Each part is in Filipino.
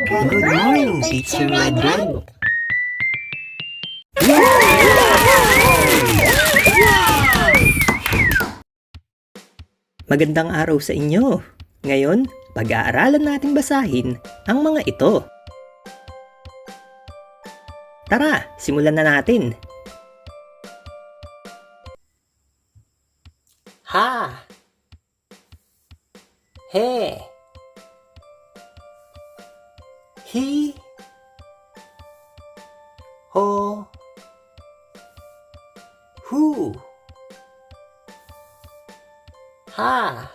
Good morning, Teacher Red. Magandang araw sa inyo. Ngayon, pag-aaralan nating basahin ang mga ito. Tara, simulan na natin. Ha, he, hi, ho, hu, ha,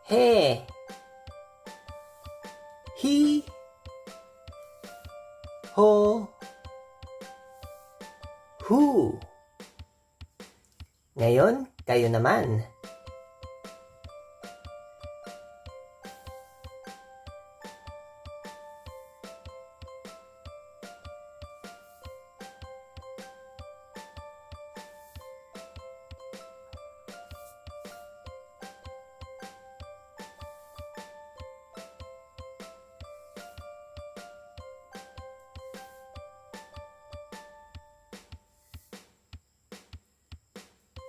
he, hi, ho, hu. Ngayon, kayo naman.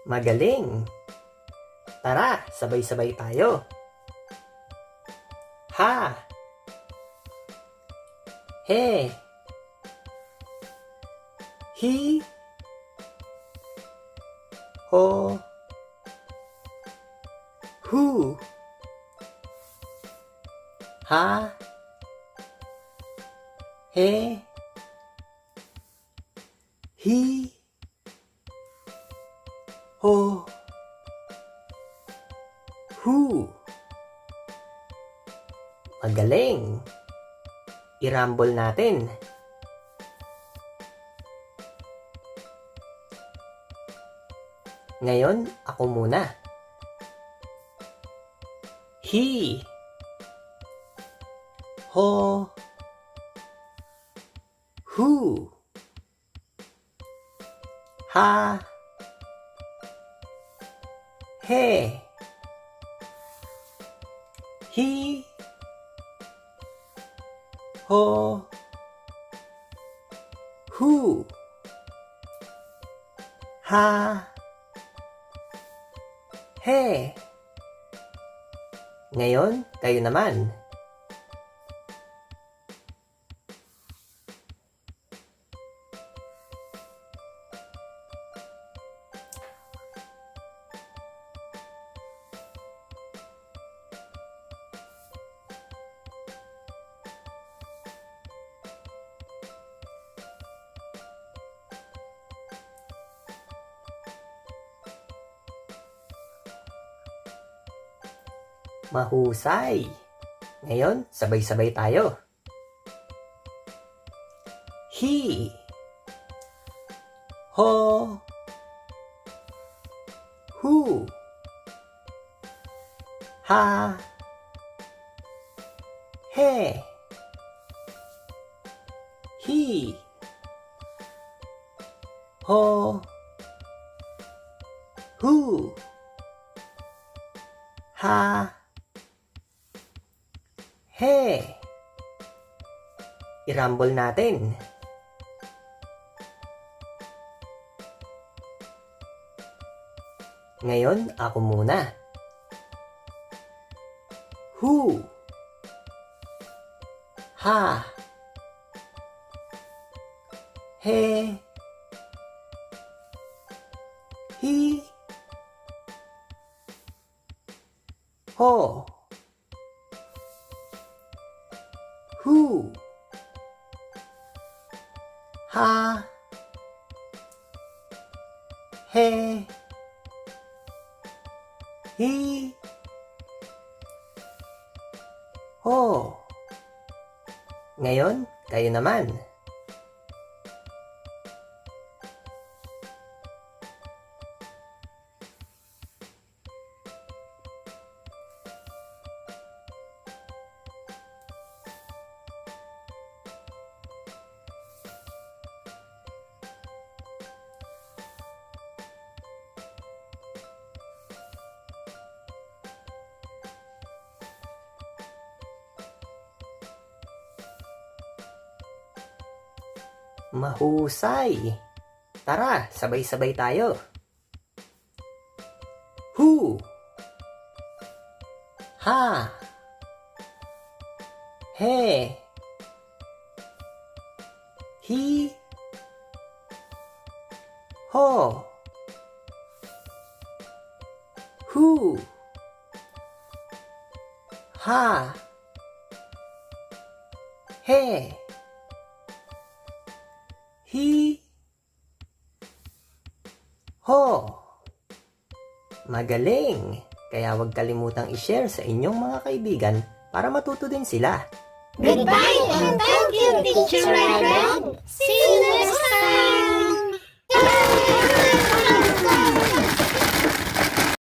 Magaling! Tara, sabay-sabay tayo. Ha, he, hi, ho, hu, ha, he, hi, ho, hu. Magaling! I-rumble natin. Ngayon, ako muna. Hi, ho, hu, ha, he, hi, ho, hu, ha, he. Ngayon, kayo naman. Mahusay! Ngayon, sabay-sabay tayo. Hi, ho, hu, ha, he, hi, ho, hu, ha, he. I-rumble natin. Ngayon, ako muna. Hu, ha, he, hi, ho, hu, ha, he, hi, ho. Ngayon, kayo naman. Mahusay. Tara, sabay-sabay tayo. Hu. Ha. He. Hi. Ho. Hu. Ha. He. Hi. Ho. Magaling! Kaya huwag kalimutang i-share sa inyong mga kaibigan para matuto din sila. Goodbye and thank you, Teacher Red. See you next time!